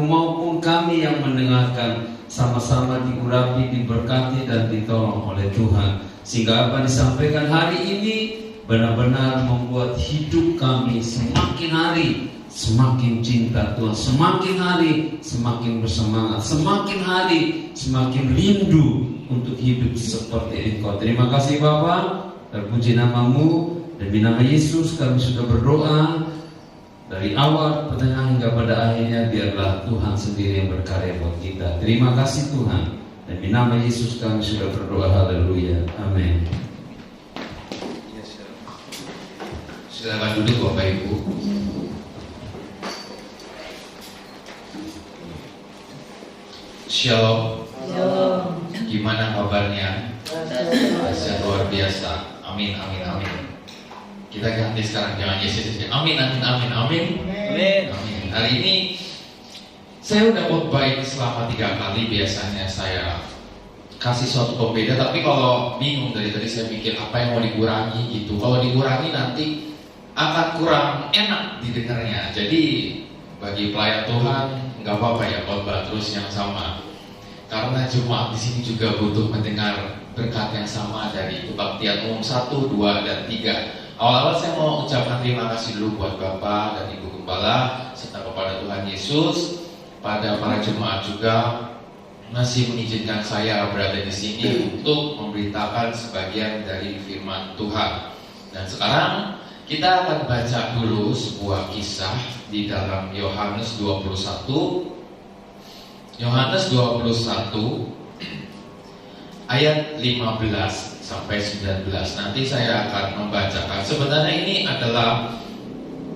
maupun kami yang mendengarkan sama-sama diurapi, diberkati dan ditolong oleh Tuhan, sehingga apa disampaikan hari ini benar-benar membuat hidup kami semakin hari semakin cinta Tuhan, semakin hari semakin bersemangat, semakin hari semakin rindu untuk hidup seperti Engkau. Terima kasih Bapa, terpuji namamu. Demi nama Yesus kami sudah berdoa. Dari awal, pertengahan hingga pada akhirnya, biarlah Tuhan sendiri yang berkarya buat kita. Terima kasih Tuhan. Demi nama Yesus kami sudah berdoa. Haleluya. Amin. Silakan duduk Bapak Ibu. Shalom. Shalom. Gimana kabarnya? Luar biasa. Amin, amin, amin. Kita ganti sekarang, jangan Yesus saja. Amin, amin, amin, amin. Amin. Hari ini saya udah khotbah selama 3 kali. Biasanya saya kasih suatu pembeda, tapi kalau bingung dari tadi saya mikir apa yang mau dikurangi gitu. Kalau dikurangi nanti akan kurang enak didengarnya. Jadi bagi pelayan Tuhan nggak apa-apa ya khotbah terus yang sama. Karena jemaat di sini juga butuh mendengar berkat yang sama dari kebaktian umum 1, 2, dan 3. Awal-awal saya mau ucapkan terima kasih dulu buat Bapak dan Ibu Gembala serta kepada Tuhan Yesus, pada para jemaat juga masih mengizinkan saya berada di sini untuk memberitakan sebagian dari firman Tuhan. Dan sekarang kita akan baca dulu sebuah kisah di dalam Yohanes 21. Yohanes 21 ayat 15 sampai 19. Nanti saya akan membacakan. Sebenarnya ini adalah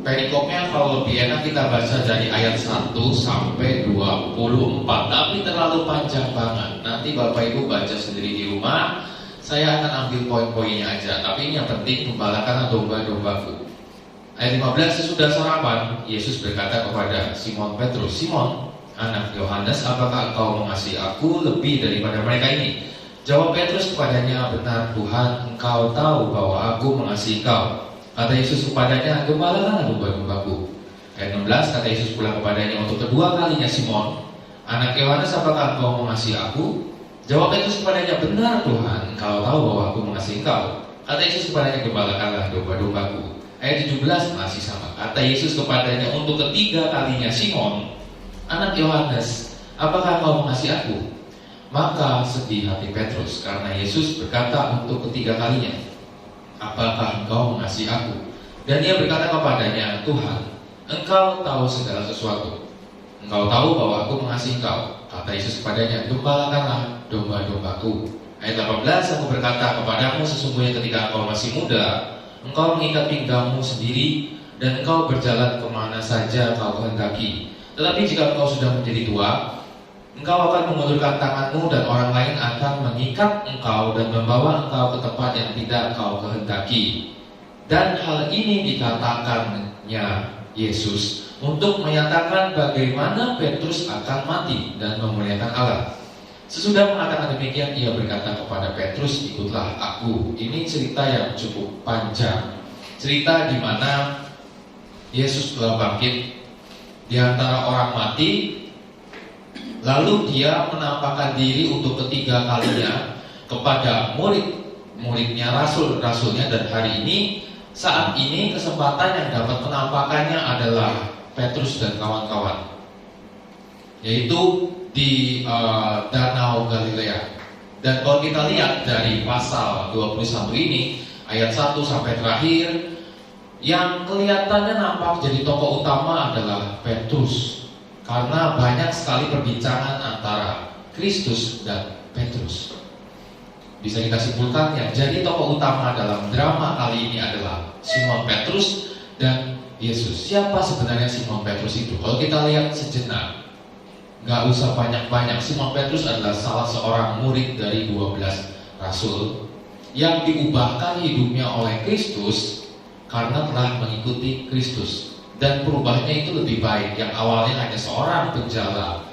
perikopnya, kalau lebih enak kita baca dari ayat 1 sampai 24. Tapi terlalu panjang banget. Nanti Bapak Ibu baca sendiri di rumah. Saya akan ambil poin-poinnya aja. Tapi ini yang penting, gembalakanlah domba-dombaku. Ayat 15, sesudah sarapan, Yesus berkata kepada Simon Petrus, Simon, anak Yohanes, apakah engkau mengasihi aku lebih daripada mereka ini? Jawab Petrus kepadanya, benar Tuhan, engkau tahu bahwa aku mengasihi kau. Kata Yesus kepadanya, gembalakanlah domba-dombaku. Ayat 16, kata Yesus pula kepadanya untuk kedua kalinya, Simon, anak Yohanes, apakah engkau mengasihi aku? Jawab Petrus kepadanya, benar Tuhan, engkau tahu bahwa aku mengasihi kau. Kata Yesus kepadanya, gembalakanlah domba-dombaku. Ayat 17 masih sama. Kata Yesus kepadanya untuk ketiga kalinya, Simon, anak Yohanes, apakah engkau mengasihi aku? Maka sedih hati Petrus karena Yesus berkata untuk ketiga kalinya, apakah engkau mengasihi aku? Dan dia berkata kepadanya, Tuhan, engkau tahu segala sesuatu. Engkau tahu bahwa aku mengasihi engkau. Kata Yesus kepadanya, gembalakanlah domba-dombaku. Ayat 18, aku berkata kepadamu, sesungguhnya ketika engkau masih muda, engkau mengikat pinggangmu sendiri, dan engkau berjalan kemana saja kau kehendaki. Tetapi jika engkau sudah menjadi tua, engkau akan mengulurkan tanganmu dan orang lain akan mengikat engkau dan membawa engkau ke tempat yang tidak engkau kehendaki. Dan hal ini dikatakannya Yesus untuk menyatakan bagaimana Petrus akan mati dan memuliakan Allah. Sesudah mengatakan demikian, ia berkata kepada Petrus, ikutlah aku. Ini cerita yang cukup panjang. Cerita di mana Yesus telah bangkit di antara orang mati. Lalu dia menampakkan diri untuk ketiga kalinya kepada murid-muridnya, rasul-rasulnya. Dan hari ini, saat ini kesempatan yang dapat penampakannya adalah Petrus dan kawan-kawan, yaitu di Danau Galilea. Dan kalau kita lihat dari pasal 21 ini, ayat 1 sampai terakhir, yang kelihatannya nampak jadi tokoh utama adalah Petrus. Karena banyak sekali perbincangan antara Kristus dan Petrus. Bisa kita simpulkan yang jadi tokoh utama dalam drama kali ini adalah Simon Petrus dan Yesus. Siapa sebenarnya Simon Petrus itu? Kalau kita lihat sejenak, gak usah banyak-banyak, Simon Petrus adalah salah seorang murid dari 12 rasul yang diubahkan hidupnya oleh Kristus karena telah mengikuti Kristus. Dan perubahannya itu lebih baik. Yang awalnya hanya seorang penjala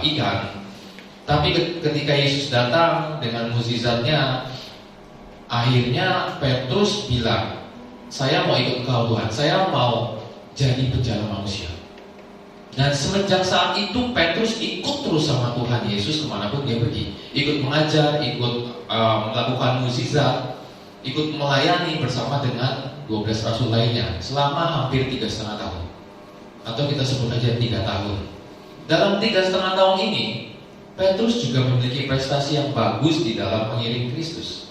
ikan, tapi ketika Yesus datang dengan mukjizatnya, akhirnya Petrus bilang, saya mau ikut Engkau Tuhan, saya mau jadi penjala manusia. Dan semenjak saat itu Petrus ikut terus sama Tuhan Yesus kemanapun dia pergi. Ikut mengajar, ikut melakukan mukjizat, ikut melayani bersama dengan 12 rasul lainnya selama hampir 3,5 tahun. Atau kita sebut aja 3 tahun. Dalam 3,5 tahun ini, Petrus juga memiliki prestasi yang bagus di dalam mengiring Kristus.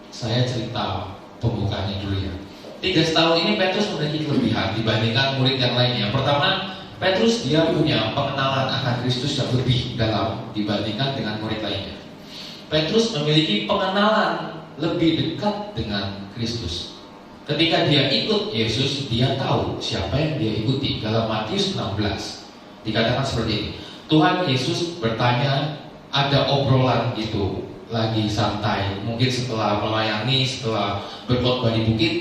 Saya cerita pembukanya dulu ya. 3 tahun ini Petrus memiliki kelebihan dibandingkan murid yang lainnya. Pertama, Petrus dia punya pengenalan akan Kristus yang lebih dalam dibandingkan dengan murid lainnya. Petrus memiliki pengenalan lebih dekat dengan Kristus. Ketika dia ikut Yesus, dia tahu siapa yang dia ikuti. Dalam Matius 16 dikatakan seperti ini. Tuhan Yesus bertanya, ada obrolan gitu, lagi santai, mungkin setelah melayani, setelah berkhotbah di bukit.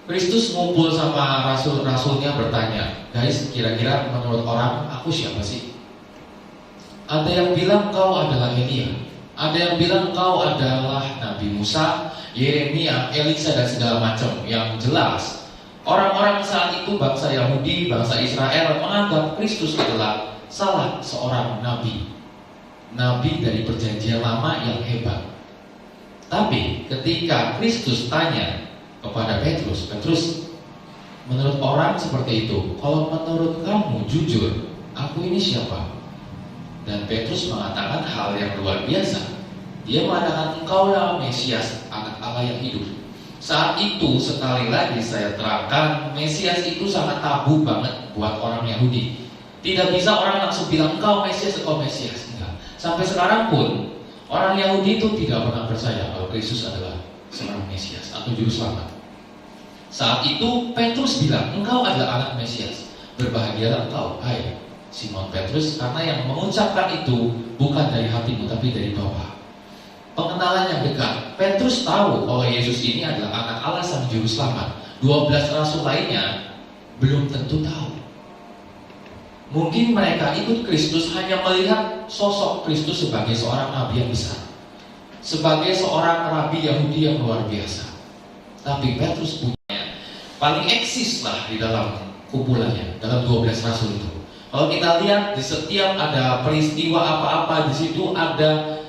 Kristus ngumpul sama rasul-rasulnya bertanya, guys, kira-kira menurut orang aku siapa sih? Ada yang bilang kau adalah Elia, ada yang bilang kau adalah Nabi Musa, Yeremia, Elisa dan segala macam. Yang jelas, orang-orang saat itu bangsa Yahudi, bangsa Israel menganggap Kristus adalah salah seorang nabi dari perjanjian lama yang hebat. Tapi ketika Kristus tanya kepada Petrus, menurut orang seperti itu, kalau menurut kamu jujur, aku ini siapa? Dan Petrus mengatakan hal yang luar biasa. Dia mengatakan, engkaulah Mesias, anak Allah yang hidup. Saat itu sekali lagi saya terangkan, Mesias itu sangat tabu banget buat orang Yahudi. Tidak bisa orang langsung bilang engkau Mesias, enggak. Sampai sekarang pun orang Yahudi itu tidak pernah percaya kalau Kristus adalah seorang Mesias atau juru selamat. Saat itu Petrus bilang, engkau adalah anak Mesias. Berbahagialah engkau, hai Simon Petrus, karena yang mengucapkan itu bukan dari hatimu tapi dari Bapa. Pengenalan yang dekat. Petrus tahu kalau Yesus ini adalah anak Allah sang juru selamat. 12 rasul lainnya belum tentu tahu. Mungkin mereka ikut Kristus hanya melihat sosok Kristus sebagai seorang nabi yang besar, sebagai seorang rabi Yahudi yang luar biasa. Tapi Petrus punya paling eksis lah di dalam kumpulannya, dalam 12 rasul itu. Kalau kita lihat di setiap ada peristiwa apa-apa di situ ada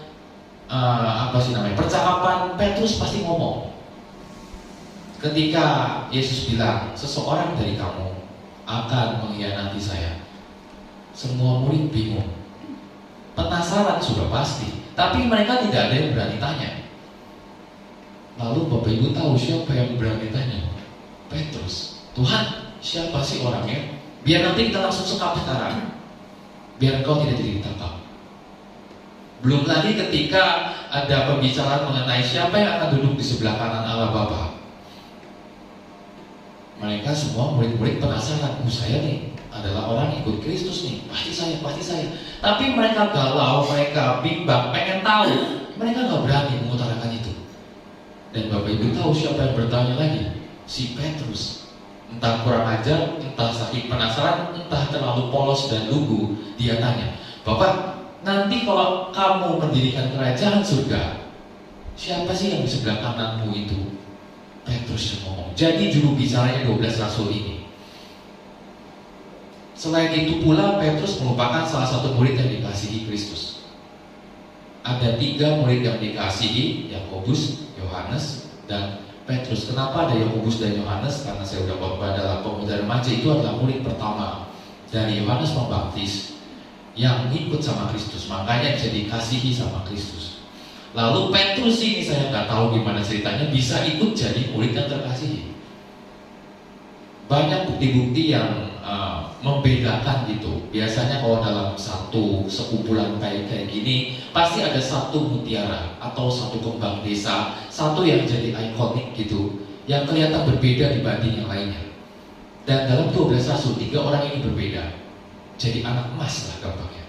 percakapan, Petrus pasti ngomong. Ketika Yesus bilang seseorang dari kamu akan mengkhianati saya, semua murid bingung, penasaran sudah pasti, tapi mereka tidak ada yang berani tanya. Lalu Bapak Ibu tahu siapa yang berani tanya? Petrus. Tuhan, siapa sih orangnya? Biar nanti kita langsung sekap sekarang, biar engkau tidak jadi ditangkap. Belum lagi ketika ada pembicaraan mengenai siapa yang akan duduk di sebelah kanan Allah Bapa. Mereka semua murid-murid penasaran, saya nih adalah orang ikut Kristus nih, pasti saya. Tapi mereka galau, mereka bimbang, pengen tahu, mereka nggak berani mengutarakan itu. Dan Bapak Ibu tahu siapa yang bertanya lagi? Si Petrus. Entah kurang ajar, entah saking penasaran, entah terlalu polos dan lugu, dia tanya, Bapak, nanti kalau kamu mendirikan kerajaan surga, siapa sih yang di sebelah kananmu itu? Petrus yang ngomong. Jadi juru bicaranya 12 rasul ini. Selain itu pula, Petrus merupakan salah satu murid yang dikasihi Kristus. Ada 3 murid yang dikasihi, Yakobus, Yohanes, dan Petrus. Kenapa ada Yakobus dan Yohanes? Karena saya sudah khotbah dalam pemuda remaja, itu adalah murid pertama dari Yohanes Pembaptis yang ikut sama Kristus, makanya bisa dikasihi sama Kristus. Lalu Petrus ini saya nggak tahu gimana ceritanya bisa ikut jadi murid yang terkasihi. Banyak bukti-bukti yang membedakan gitu. Biasanya kalau dalam satu sekumpulan kayak gini, pasti ada satu mutiara atau satu kembang desa, satu yang jadi ikonik gitu, yang kelihatan berbeda dibanding yang lainnya. Dan dalam 12 rasul, 3 orang ini berbeda. Jadi anak emas lah gampangnya.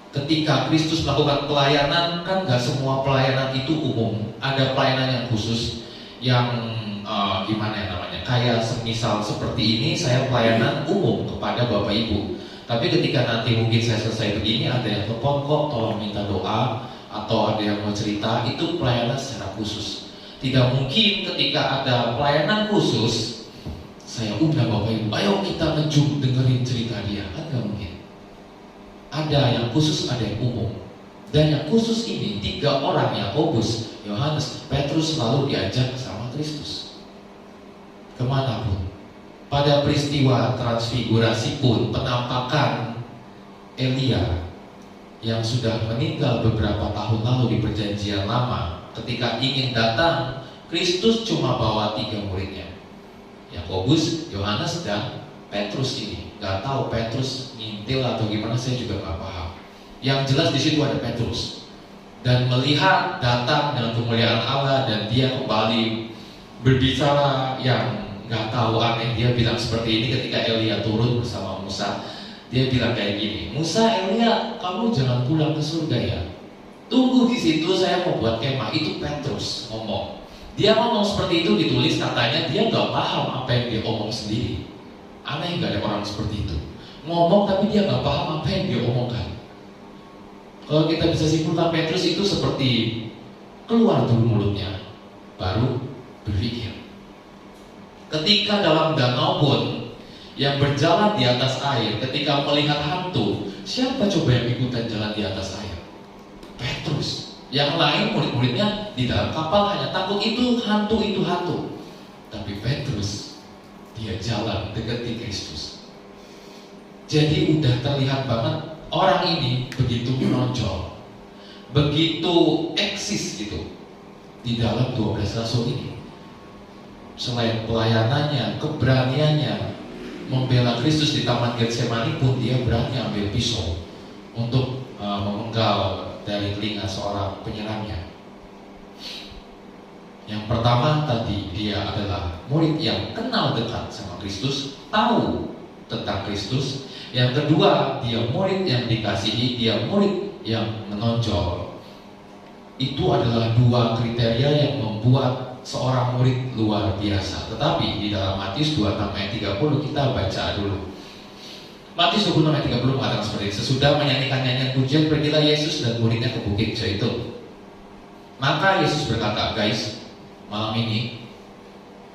Ketika Kristus melakukan pelayanan, kan gak semua pelayanan itu umum. Ada pelayanan yang khusus, yang gimana ya namanya, kayak semisal seperti ini, saya pelayanan umum kepada Bapak Ibu. Tapi ketika nanti mungkin saya selesai begini, ada yang telepon kok, tolong minta doa, atau ada yang mau cerita, itu pelayanan secara khusus. Tidak mungkin ketika ada pelayanan khusus, saya undang Bapak Ibu, ayo kita ngejum dengerin cerita dia. Kan gak mungkin. Ada yang khusus, ada yang umum. Dan yang khusus ini 3 orang, Yakobus, Yohanes, Petrus selalu diajak sama Kristus kemanapun. Pada peristiwa transfigurasi pun, penampakan Elia yang sudah meninggal beberapa tahun lalu di perjanjian lama, ketika ingin datang, Kristus cuma bawa 3 muridnya, Yakobus, Yohanes, dan Petrus ini. Gak tahu Petrus ngintil atau gimana, saya juga gak paham. Yang jelas di situ ada Petrus, dan melihat datang dengan kemuliaan Allah, dan dia kembali berbicara yang gak tahu aneh. Dia bilang seperti ini ketika Elia turun bersama Musa. Dia bilang kayak gini, Musa, Elia, kamu jangan pulang ke surga ya. Tunggu di situ, saya mau buat kemah. Itu Petrus ngomong. Dia ngomong seperti itu, ditulis katanya dia gak paham apa yang dia omong sendiri. Aneh gak ada orang seperti itu. Ngomong tapi dia gak paham apa yang dia omongkan. Kalau kita bisa simpulkan, Petrus itu seperti keluar dulu mulutnya, baru berpikir. Ketika dalam danau pun yang berjalan di atas air, ketika melihat hantu, siapa coba yang ikutan jalan di atas air? Petrus. Yang lain murid-muridnya di dalam kapal hanya takut itu hantu, itu hantu. Tapi Petrus, dia jalan dekati Kristus. Jadi udah terlihat banget orang ini begitu menonjol, begitu eksis gitu di dalam 12 rasul ini. Selain pelayanannya, keberaniannya membela Kristus di Taman Getsemani pun, dia berani ambil pisau untuk memenggal dari telinga seorang penyerangnya. Yang pertama tadi, dia adalah murid yang kenal dekat sama Kristus, tahu tentang Kristus. Yang kedua, dia murid yang dikasihi, dia murid yang menonjol. Itu adalah 2 kriteria yang membuat seorang murid luar biasa. Tetapi di dalam Matius 26 ayat 30 kita baca dulu. Matius 26 ayat 30 mengatakan seperti ini. Sesudah menyanyikan nyanyian pujian, pergilah Yesus dan muridnya ke bukit Zaitun. Maka Yesus berkata, guys, malam ini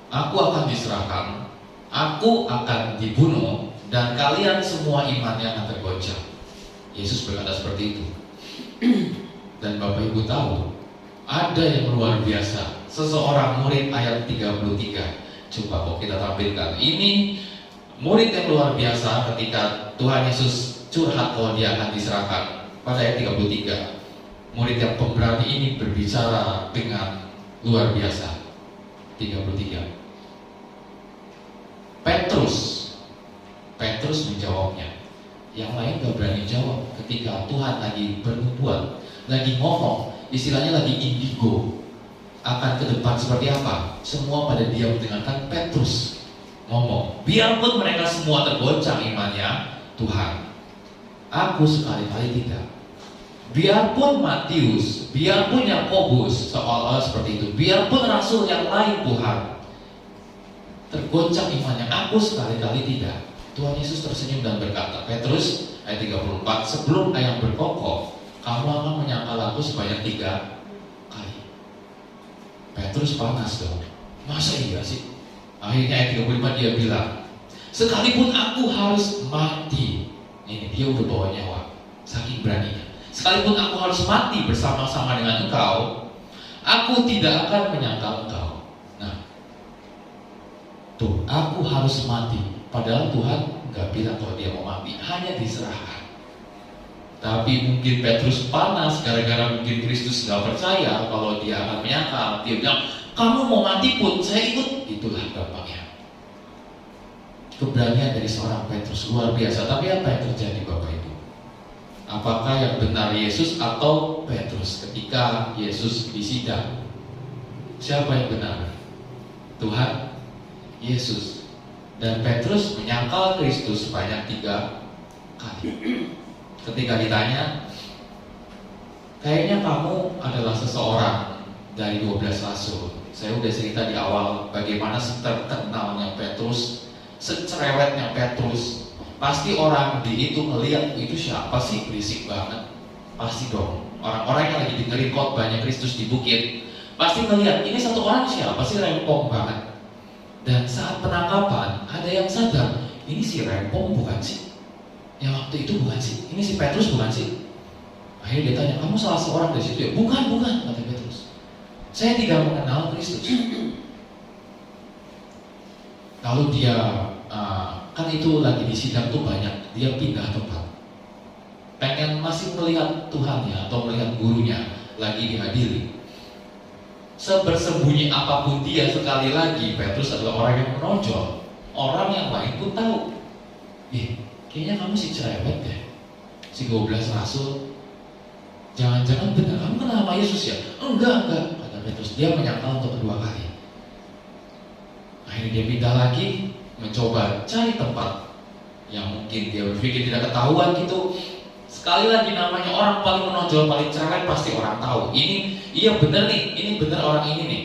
aku akan diserahkan, aku akan dibunuh, dan kalian semua imannya akan tergoncang. Yesus berkata seperti itu. Dan Bapak Ibu tahu, ada yang luar biasa. Seseorang murid ayat 33. Coba kok kita tampilkan. Ini murid yang luar biasa ketika Tuhan Yesus curhat kalau dia akan diserahkan. Pada ayat 33. Murid yang pemberani ini berbicara dengan luar biasa. 33. Petrus menjawabnya. Yang lain gak berani jawab ketika Tuhan lagi bernubuat, lagi ngomong, istilahnya lagi indigo, akan ke depan seperti apa. Semua pada diam mendengarkan Petrus ngomong. Biarpun mereka semua tergoncang imannya, Tuhan, aku sekali-kali tidak. Biarpun Matius, biarpun Yakobus seolah-olah seperti itu, biarpun rasul yang lain Tuhan tergoncang imannya, aku sekali-kali tidak. Tuhan Yesus tersenyum dan berkata, Petrus, ayat 34, sebelum ayam berkokok, kamu akan menyangkal aku sebanyak 3 kali. Petrus panas dong. Masa iya sih? Akhirnya ayat 35 dia bilang, sekalipun aku harus mati. Ini dia udah bawa nyawa, saking beraninya. Sekalipun aku harus mati bersama-sama dengan engkau, aku tidak akan menyangkal engkau. Nah, tuh, aku harus mati. Padahal Tuhan nggak bilang kalau dia mau mati, hanya diserahkan. Tapi mungkin Petrus panas gara-gara mungkin Kristus nggak percaya kalau dia akan menyangkal. Dia bilang, kamu mau mati pun saya ikut. Itulah gampangnya. Keberanian dari seorang Petrus luar biasa. Tapi apa yang terjadi Bapak Ibu? Apakah yang benar Yesus atau Petrus ketika Yesus disidang? Siapa yang benar? Tuhan Yesus. Dan Petrus menyangkal Kristus sebanyak 3 kali. Ketika ditanya, kayaknya kamu adalah seseorang dari 12 rasul. Saya udah cerita di awal bagaimana terkenalnya Petrus, secerewetnya Petrus. Pasti orang di itu ngelihat, itu siapa sih, berisik banget. Pasti dong, orang-orang yang lagi dengerin khotbahnya Kristus di bukit, pasti ngelihat, ini satu orang siapa sih, rempong banget. Dan saat penangkapan ada yang sadar, ini si Rempong bukan sih? Yang waktu itu bukan sih? Ini si Petrus bukan sih? Akhirnya dia tanya, kamu salah seorang dari situ ya? Bukan, kata Petrus. Saya tidak mengenal Kristus. Lalu dia, kan itu lagi di sidang tuh banyak, dia pindah tempat. Pengen masih melihat Tuhannya atau melihat gurunya lagi dihadiri. Sebersembunyi apapun dia, sekali lagi Petrus adalah orang yang menonjol. Orang yang lain pun tahu, kayaknya kamu si cerewet deh, si 12 rasul. Jangan-jangan benar kamu kenal sama Yesus ya? Enggak, kata Petrus. Dia menyangkal untuk kedua kali. Akhirnya dia pindah lagi, mencoba cari tempat yang mungkin dia berpikir tidak ketahuan gitu. Sekali lagi namanya orang paling menonjol, paling cerewet pasti orang tahu. Ini iya bener nih, ini bener orang ini nih.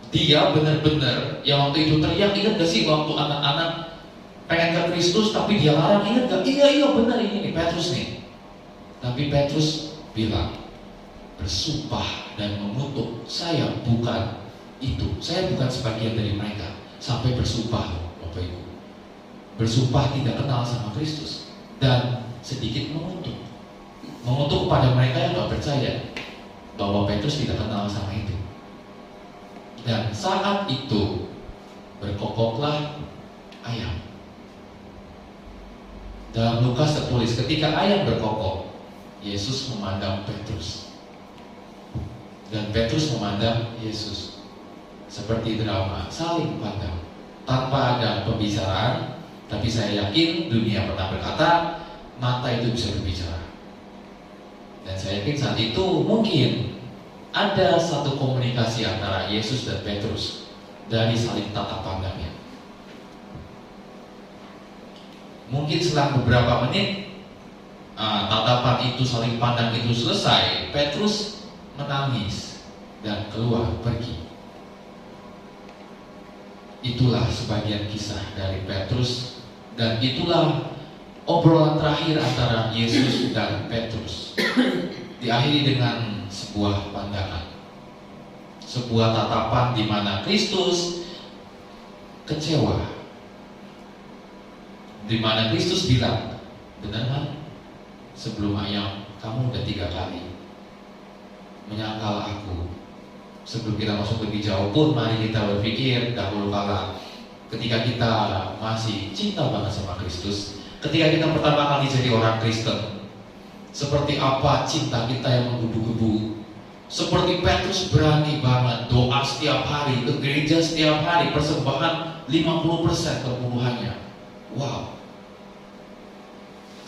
Dia bener-bener yang waktu itu teriak, ingat gak sih waktu anak-anak pengen ke Kristus tapi dia larang, ingat gak? Iya bener ini nih Petrus nih. Tapi Petrus bilang, bersumpah dan mengutuk, saya bukan itu, saya bukan sebagian dari mereka. Sampai bersumpah, Bapak Ibu, bersumpah tidak kenal sama Kristus. Dan sedikit mengutuk kepada mereka yang gak percaya bahwa Petrus tidak kenal sama itu. Dan saat itu berkokoklah ayam. Dalam Lukas tertulis, ketika ayam berkokok, Yesus memandang Petrus dan Petrus memandang Yesus. Seperti drama, saling pandang tanpa ada pembicaraan. Tapi saya yakin dunia pernah berkata, mata itu bisa berbicara. Dan saya yakin saat itu mungkin ada satu komunikasi antara Yesus dan Petrus dari saling tatap pandangnya. Mungkin selang beberapa menit tatapan itu, saling pandang itu selesai, Petrus menangis dan keluar pergi. Itulah sebagian kisah dari Petrus, dan itulah obrolan terakhir antara Yesus dan Petrus. Diakhiri dengan sebuah pandangan, sebuah tatapan di mana Kristus kecewa, di mana Kristus bilang, benar kan? Sebelum ayam kamu udah 3 kali menyangkal aku. Sebelum kita masuk lebih jauh pun, mari kita berpikir dahulu kala ketika kita masih cinta banget sama Kristus, ketika kita pertama kali jadi orang Kristen, seperti apa cinta kita yang menggebu-gebu. Seperti Petrus berani banget doa setiap hari, ke gereja setiap hari, persembahan 50% perpuluhannya. Wow.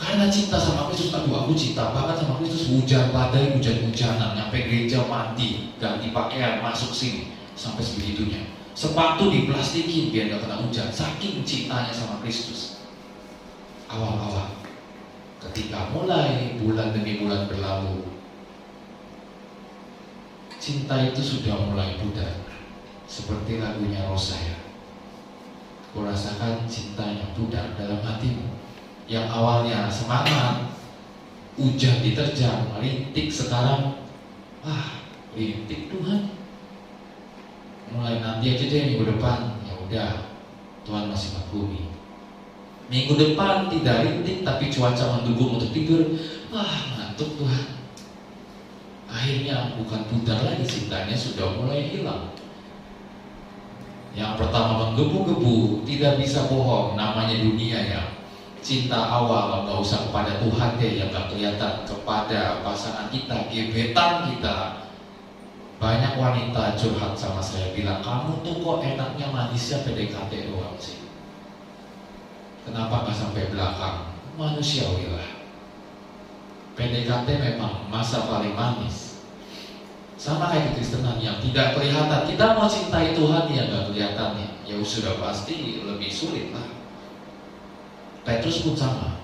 Karena cinta sama Kristus, aduh aku cinta banget sama Kristus. Hujan badai, hujan-hujanan, nyampe gereja mandi, ganti pakaian, masuk sini, sampai sebegitunya. Sepatu diplastikin biar gak kena hujan, saking cintanya sama Kristus. Awal-awal, ketika mulai bulan demi bulan berlalu, cinta itu sudah mulai pudar. Seperti lagunya Rosaya, kurasakan cintanya pudar dalam hatimu. Yang awalnya semangat, hujan diterjang, rintik, sekarang rintik Tuhan. Mulai nanti aja deh minggu depan, ya udah, Tuhan masih maklumi. Minggu depan tidak rintik tapi cuaca mendukung untuk tidur, ngantuk Tuhan. Akhirnya bukan pudar lagi, cintanya sudah mulai hilang. Yang pertama menggebu-gebu, tidak bisa bohong, namanya dunia ya. Cinta awal gak usah kepada Tuhan deh yang gak kelihatan, kepada pasangan kita, gebetan kita. Banyak wanita curhat sama saya, bilang, kamu tuh kok enaknya manisnya PDKT doang sih, kenapa gak sampai belakang? Manusiawi lah. PDKT memang masa paling manis. Sama kayak kekristenan yang tidak kelihatan. Kita mau cintai Tuhan yang gak kelihatan ya sudah pasti lebih sulit lah. Petrus pun sama.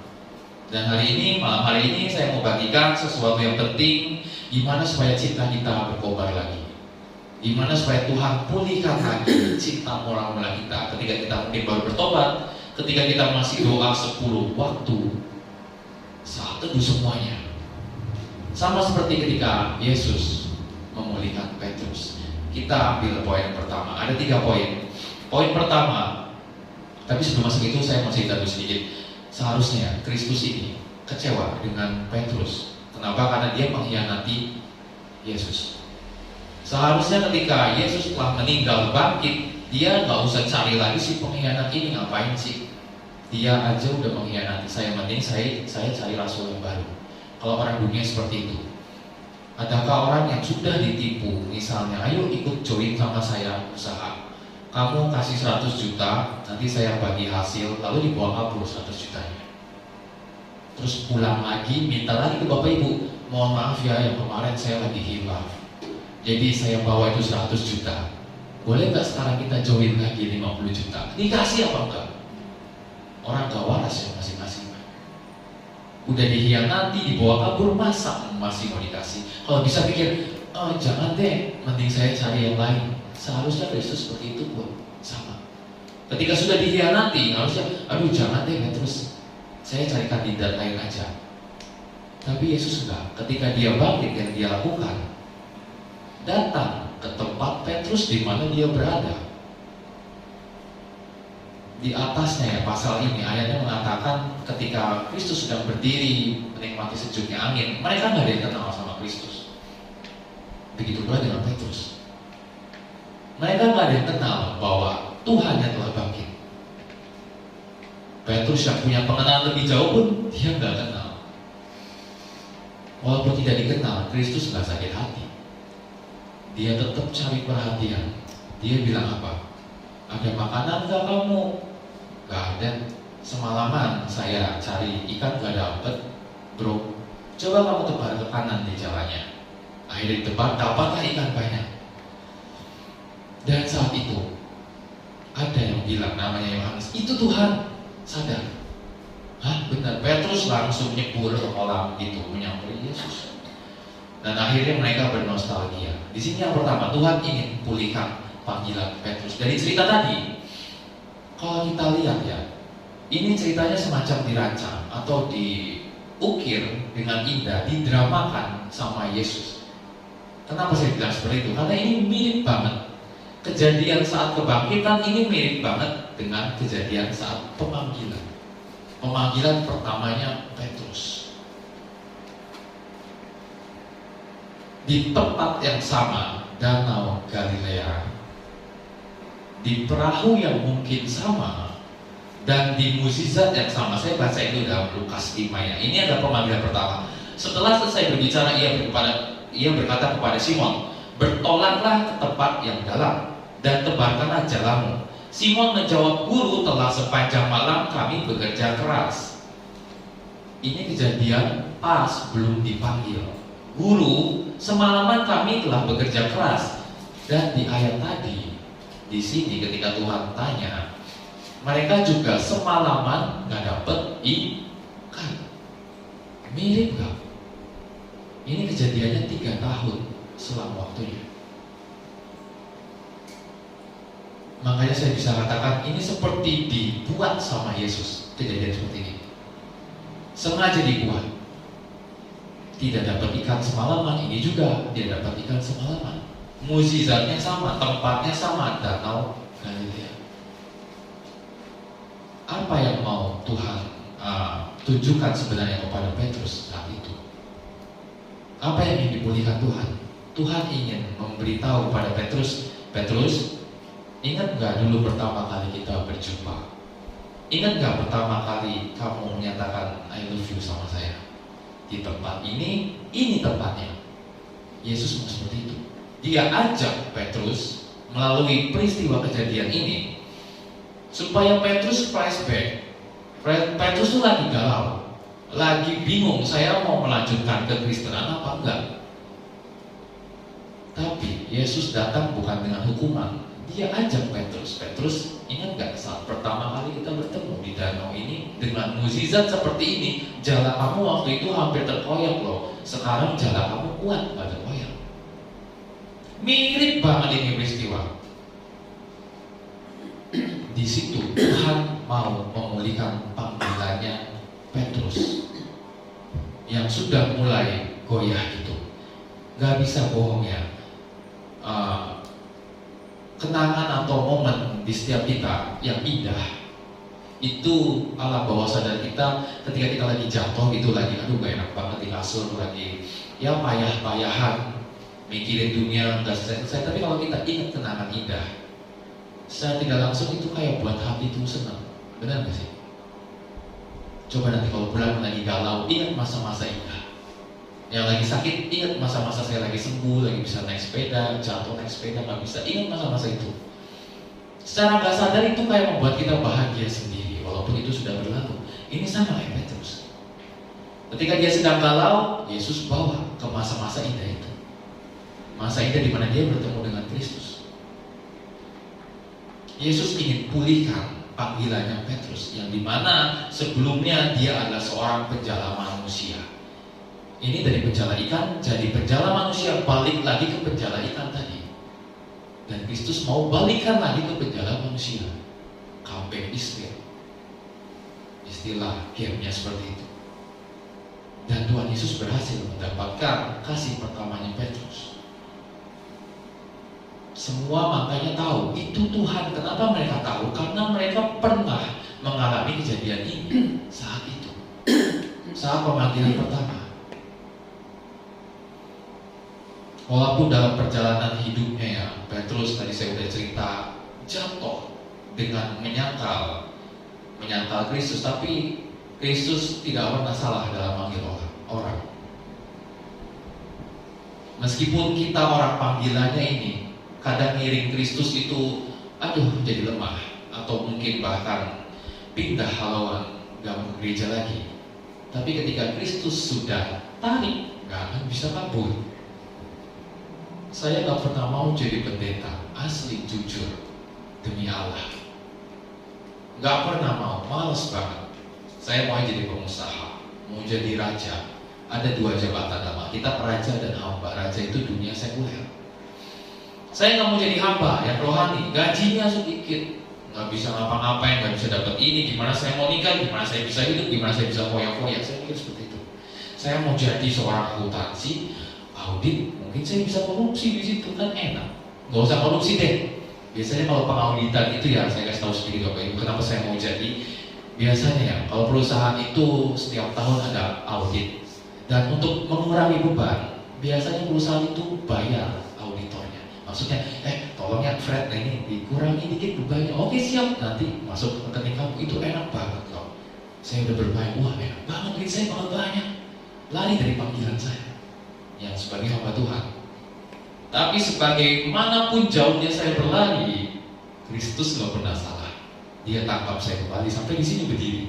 Dan malam hari ini saya mau bagikan sesuatu yang penting, gimana supaya cinta kita berkobar lagi, gimana supaya Tuhan pulihkan lagi cinta moral kita. Ketika kita mungkin baru bertobat, ketika kita masih doa 10 waktu, saat teduh semuanya. Sama seperti ketika Yesus memulihkan Petrus. Kita ambil poin pertama, ada 3 poin. Poin pertama, tapi sebelum masuk itu saya mau cerita dulu sedikit. Seharusnya Kristus ini kecewa dengan Petrus. Kenapa? Karena dia mengkhianati Yesus. Seharusnya ketika Yesus telah meninggal bangkit, dia nggak usah cari lagi si pengkhianat ini, ngapain sih? Dia aja udah mengkhianati saya, mending saya cari rasul yang baru. Kalau orang dunia seperti itu. Adakah orang yang sudah ditipu, misalnya, ayo ikut join sama saya usaha, kamu kasih 100 juta, nanti saya bagi hasil, lalu dibawa kabur 100 jutanya. Terus pulang lagi, minta lagi ke bapak ibu, mohon maaf ya, yang kemarin saya lagi hilaf, jadi saya bawa itu 100 juta. Boleh nggak sekarang kita join lagi 50 juta? Dikasih apa enggak? Orang gak waras ya masing-masing. Udah dikhianati, dibawa kabur, masa masih mau dikasih? Kalau bisa pikir, oh jangan deh, mending saya cari yang lain. Seharusnya Kristus seperti itu pun sama. Ketika sudah dikhianati, harusnya, aduh jangan deh Petrus, saya cari kandidat lain aja. Tapi Yesus enggak. Ketika dia bangkit, yang dia lakukan, datang ke tempat Petrus di mana dia berada. Di atasnya ya pasal ini ayatnya mengatakan ketika Kristus sedang berdiri menikmati sejuknya angin, mereka nggak ada yang kenal sama Kristus. Begitu pula dengan Petrus. Mereka nggak ada yang kenal bahwa Tuhannya telah bangkit. Petrus yang punya pengenalan lebih jauh pun dia nggak kenal. Walaupun tidak dikenal, Kristus nggak sakit hati. Dia tetap cari perhatian. Dia bilang apa? Ada makanan gak kamu? Gak ada. Semalaman saya cari ikan gak dapet, bro. Coba kamu tebar ke kanan di jalannya. Akhirnya ditebar, dapatlah ikan banyak. Dan saat itu ada yang bilang, namanya Yohanes, itu Tuhan. Sadar. Hah benar. Petrus langsung nyebur ke kolam itu, menyamperin Yesus. Dan akhirnya mereka bernostalgia. Di sini yang pertama, Tuhan ingin pulihkan panggilan Petrus. Dari cerita tadi, kalau kita lihat ya, ini ceritanya semacam dirancang atau diukir dengan indah, didramakan sama Yesus. Kenapa saya bilang seperti itu? Karena ini mirip banget. Kejadian saat kebangkitan ini mirip banget dengan kejadian saat pemanggilan. Pemanggilan pertamanya Petrus. Di tempat yang sama, Danau Galilea, di perahu yang mungkin sama, dan di mukjizat yang sama. Saya baca itu dalam Lukas 5 ya. Ini adalah pemanggilan pertama. Setelah selesai berbicara, ia berkata kepada Simon, bertolaklah ke tempat yang dalam dan tebarkanlah jalamu. Simon menjawab, guru, telah sepanjang malam kami bekerja keras. Ini kejadian pas belum dipanggil. Guru, semalaman kami telah bekerja keras. Dan di ayat tadi, di sini ketika Tuhan tanya, mereka juga semalaman nggak dapet ikan. Mirip nggak? Ini kejadiannya 3 tahun selang waktunya. Makanya saya bisa katakan ini seperti dibuat sama Yesus. Kejadian seperti ini sengaja dibuat. Tidak dapat ikan semalaman, ini juga tidak dapat ikan semalaman. Mukjizatnya sama, tempatnya sama, Danau Galilea. Apa yang mau Tuhan tunjukkan sebenarnya kepada Petrus saat itu? Apa yang ingin dipulihkan Tuhan? Tuhan ingin memberitahu kepada Petrus, Petrus, ingat gak dulu pertama kali kita berjumpa? Ingat gak pertama kali kamu menyatakan I love you sama saya? Di tempat ini tempatnya. Yesus mau seperti itu. Dia ajak Petrus melalui peristiwa kejadian ini supaya Petrus flashback. Petrus itu lagi galau, lagi bingung, saya mau melanjutkan kekristenan apa enggak. Tapi Yesus datang bukan dengan hukuman. Dia ajak Petrus, ingat gak saat pertama kali kita bertemu di danau ini dengan mukjizat seperti ini, jala kamu waktu itu hampir terkoyak loh. Sekarang jala kamu kuat, gak terkoyak. Mirip banget ini peristiwa. Di situ Tuhan mau memulihkan panggilannya Petrus yang sudah mulai goyah itu. Gak bisa bohong ya. kenangan atau momen di setiap kita yang indah. Itu alam bawah sadar kita ketika kita lagi jatuh gitu, lagi aduh gak enak banget di kasur, lagi ya payah-payahan mikirin dunia gak selesai. Tapi kalau kita ingat kenangan indah, secara tidak langsung itu kayak buat hati itu senang. Benar gak sih? Coba nanti kalau pulang lagi galau, ingat masa-masa indah. Yang lagi sakit, ingat masa-masa saya lagi sembuh, lagi bisa naik sepeda, jatuh naik sepeda gak bisa, ingat masa-masa itu. Secara gak sadar itu kayak membuat kita bahagia sendiri, walaupun itu sudah berlalu. Ini sama kayak Petrus. Ketika dia sedang galau, Yesus bawa ke masa-masa indah itu. Masa indah di mana dia bertemu dengan Kristus. Yesus ingin pulihkan panggilannya Petrus, yang dimana sebelumnya dia adalah seorang penjala manusia. Ini dari penjala ikan jadi penjala manusia, balik lagi ke penjala ikan tadi. Dan Kristus mau balikan lagi ke penjala manusia. Comeback Israel. Istilah game-nya seperti itu. Dan Tuhan Yesus berhasil mendapatkan kasih pertamanya Petrus. Semua makanya tahu itu Tuhan. Kenapa mereka tahu? Karena mereka pernah mengalami kejadian ini saat itu, saat pemanggilan pertama. Walaupun dalam perjalanan hidupnya ya, Petrus tadi saya udah cerita jatuh dengan menyangkal Kristus, tapi Kristus tidak pernah salah dalam manggil orang. Meskipun kita orang panggilannya ini kadang ngiring Kristus itu jadi lemah, atau mungkin bahkan pindah haluan, gak mau gereja lagi. Tapi ketika Kristus sudah tarik, gak akan bisa kabur. Saya gak pernah mau jadi pendeta, asli jujur demi Allah. Gak pernah mau, males banget. Saya mau jadi pengusaha, mau jadi raja. Ada 2 jabatan dalam kita, raja dan hamba. Raja itu dunia sekuler. Saya nggak mau jadi hamba yang rohani, gajinya sedikit, nggak bisa ngapa-ngapain, nggak bisa dapat ini. Gimana saya mau nikah? Gimana saya bisa hidup? Gimana saya bisa foya-foya? Saya mikir seperti itu. Saya mau jadi seorang akuntansi, audit, mungkin saya bisa korupsi di situ, kan enak. Nggak usah korupsi deh. Biasanya kalau pengauditan itu ya, saya kasih tahu sedikit Bapak Ibu, kenapa saya mau jadi. Biasanya ya, kalau perusahaan itu setiap tahun ada audit, dan untuk mengurangi beban, biasanya perusahaan itu bayar auditornya. Maksudnya, tolong ya Fred, ini dikurangi dikit bebannya. Oke siap, nanti masuk ke rekening kamu. Itu enak banget kok. Saya udah berbayar, wah enak banget, duit saya bakal banyak. Lari dari panggilan saya yang sebagai hamba Tuhan. Tapi sebagaimanapun jauhnya saya berlari, Kristus gak pernah salah. Dia tangkap saya kembali sampai di sini berdiri.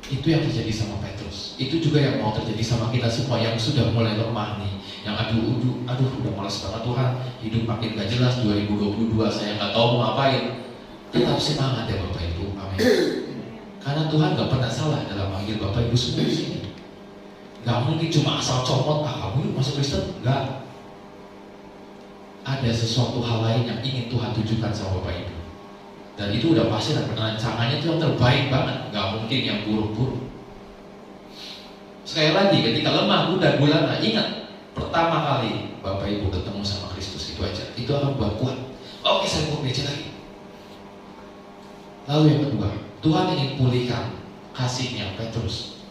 Itu yang terjadi sama Petrus. Itu juga yang mau terjadi sama kita semua yang sudah mulai lemah nih. Yang aduh udah malas banget Tuhan, hidup makin gak jelas. 2022 saya gak tahu mau ngapain. Tetap semangat ya Bapak Ibu, amin. Karena Tuhan gak pernah salah dalam manggil Bapak Ibu semua di sini. Gak mungkin cuma asal comot, kamu masuk Kristen. Gak. Ada sesuatu hal lain yang ingin Tuhan tunjukkan sama Bapak Ibu. Dan itu udah pasti, dan rancangannya itu yang terbaik banget, gak mungkin yang buruk-buruk. Sekali lagi, ketika lemah, udah gulana, ingat pertama kali Bapak Ibu ketemu sama Kristus, itu aja, itu akan buat kuat. Oke, saya mau gereja lagi. Lalu yang kedua, Tuhan ingin pulihkan kasihnya Petrus.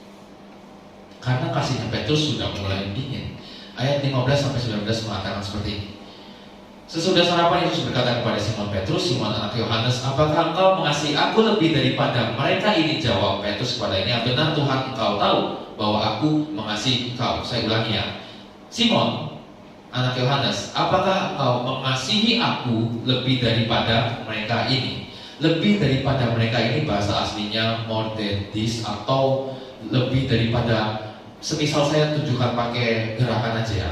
Karena kasihnya Petrus sudah mulai dingin. Ayat 15-19 mengatakan seperti ini. Sesudah sarapan, Yesus berkata kepada Simon Petrus, Simon anak Yohanes, apakah engkau mengasihi aku lebih daripada mereka ini? Jawab Petrus kepada ini, benar Tuhan, engkau tahu bahwa aku mengasihi engkau. Saya ulangi ya. Simon anak Yohanes, apakah engkau mengasihi aku lebih daripada mereka ini? Lebih daripada mereka ini bahasa aslinya more than this, atau lebih daripada, semisal saya tunjukkan pakai gerakan aja ya.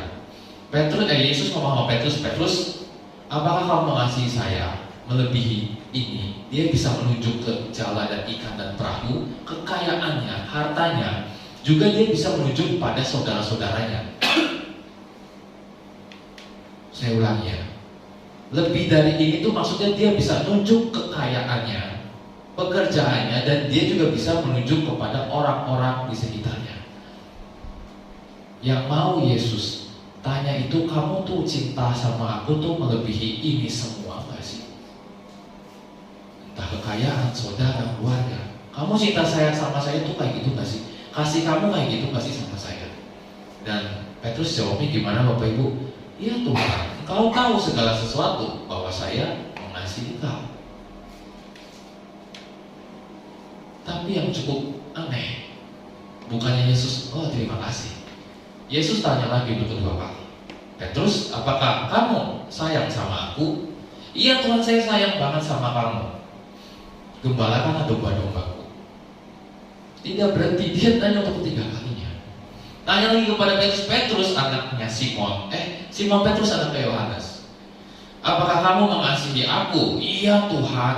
Yesus ngomong sama Petrus, apakah kamu mengasihi saya melebihi ini? Dia bisa menunjuk ke jala dan ikan dan perahu, kekayaannya, hartanya, juga dia bisa menunjuk pada saudara-saudaranya. Saya ulangi ya. Lebih dari ini tuh maksudnya dia bisa menunjuk kekayaannya, pekerjaannya, dan dia juga bisa menunjuk kepada orang-orang di sekitarnya. Yang mau Yesus tanya itu, kamu tuh cinta sama aku tuh melebihi ini semua gak sih? Entah kekayaan, saudara, keluarga. Kamu cinta saya sama saya tuh kayak gitu gak sih? Kasih kamu kayak gitu gak sih sama saya? Dan Petrus jawabnya gimana Bapak Ibu? Ya Tuhan, Engkau tahu segala sesuatu bahwa saya mengasihi Engkau. Tapi yang cukup aneh, bukannya Yesus, oh terima kasih. Yesus tanya lagi untuk kedua kali, Petrus, apakah kamu sayang sama aku? Iya Tuhan, saya sayang banget sama kamu. Gembalakan domba-dombaku. Tidak berhenti, dia tanya untuk ketiga kalinya. Tanya lagi kepada Petrus, Petrus anaknya Simon. Simon Petrus anaknya Yohanes. Apakah kamu mengasihi aku? Iya Tuhan.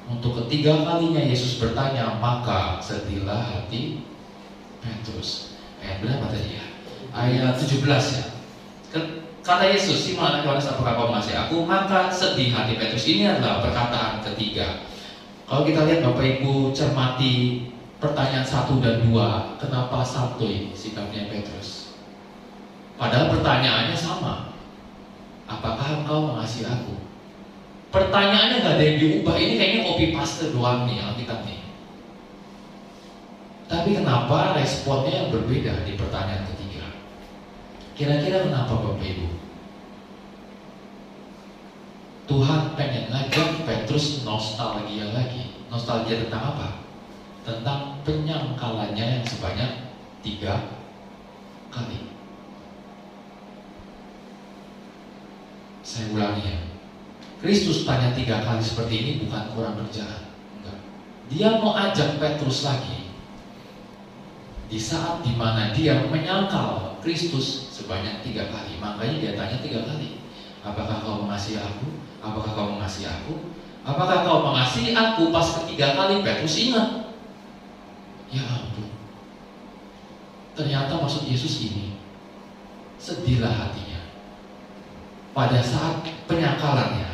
Untuk ketiga kalinya Yesus bertanya, maka sedihlah hati Petrus. Ayat berapa tadi ya? Ayat 17 ya. Kata Yesus, Simon anak Yohanes, apakah kau mengasihi aku? Maka sedih hati Petrus. Ini adalah perkataan ketiga. Kalau kita lihat Bapak Ibu cermati pertanyaan 1 dan 2, kenapa santuy sikapnya Petrus? Padahal pertanyaannya sama. Apakah engkau mengasihi aku? Pertanyaannya gak ada yang diubah. Ini kayaknya copy paste doang nih Alkitab nih. Tapi kenapa responnya yang berbeda di pertanyaan ketiga? Kira-kira kenapa Bapak Ibu? Tuhan pengen ngajak Petrus nostalgia lagi. Nostalgia tentang apa? Tentang penyangkalannya yang sebanyak 3 kali. Saya ulangi ya. Kristus tanya 3 kali seperti ini bukan kurang kerjaan. Enggak. Dia mau ajak Petrus lagi. Di saat dimana dia menyangkal Kristus sebanyak 3 kali. Makanya dia tanya 3 kali. Apakah kau mengasihi aku? Apakah kau mengasihi aku? Apakah kau mengasihi aku? Pas ketiga kali Petrus ingat. Ya ampun. Ternyata maksud Yesus ini. Sedihlah hatinya. Pada saat penyangkalannya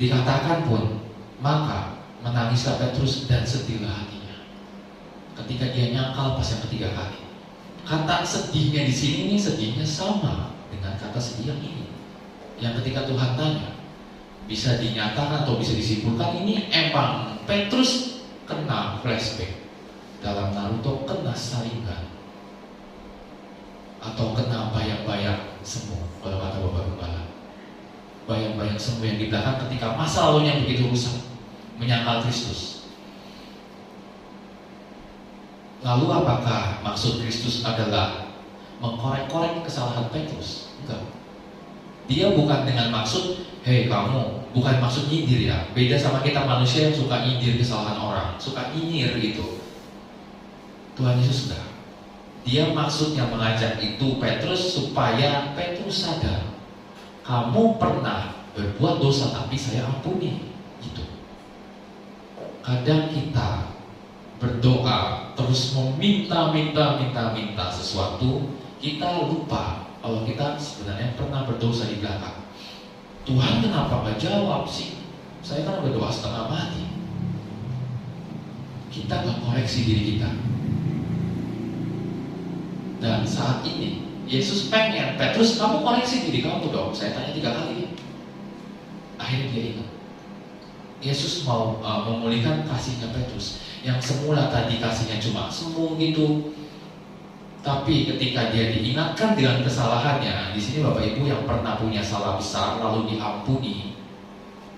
dikatakan pun, maka menangislah Petrus dan sedihlah hatinya. Ketika dia nyangkal pas yang ketiga kali. Kata sedihnya di sini nih, sedihnya sama dengan kata sedih yang ini. Yang ketika Tuhan tanya, bisa dinyatakan atau bisa disimpulkan ini emang Petrus kena flashback. Dalam Naruto kena Sharingan atau kena bayang-bayang semu, kalau kata Bapak Gembala. Bayang-bayang semu yang di belakang ketika masa lalunya begitu rusak, menyangkal Kristus. Lalu apakah maksud Kristus adalah mengkorek-korek kesalahan Petrus? Enggak. Dia bukan dengan maksud, hei kamu, bukan maksud nyindir ya. Beda sama kita manusia yang suka nyindir kesalahan orang, suka nyinyir gitu. Tuhan Yesus enggak. Dia maksudnya mengajak itu Petrus supaya Petrus sadar, kamu pernah berbuat dosa tapi saya ampuni. Gitu. Kadang kita berdoa terus meminta sesuatu, kita lupa kalau kita sebenarnya pernah berdosa di belakang. Tuhan kenapa gak jawab sih? Saya kan udah doa setengah mati. Kita gak koreksi diri kita. Dan saat ini Yesus pengen, Petrus kamu koreksi diri kamu dong. Saya tanya 3 kali. Akhirnya dia ingat. Yesus mau memulihkan kasihnya Petrus yang semula tadi kasihnya cuma semu gitu. Tapi ketika dia diingatkan dengan kesalahannya, di sini Bapak Ibu yang pernah punya salah besar lalu diampuni,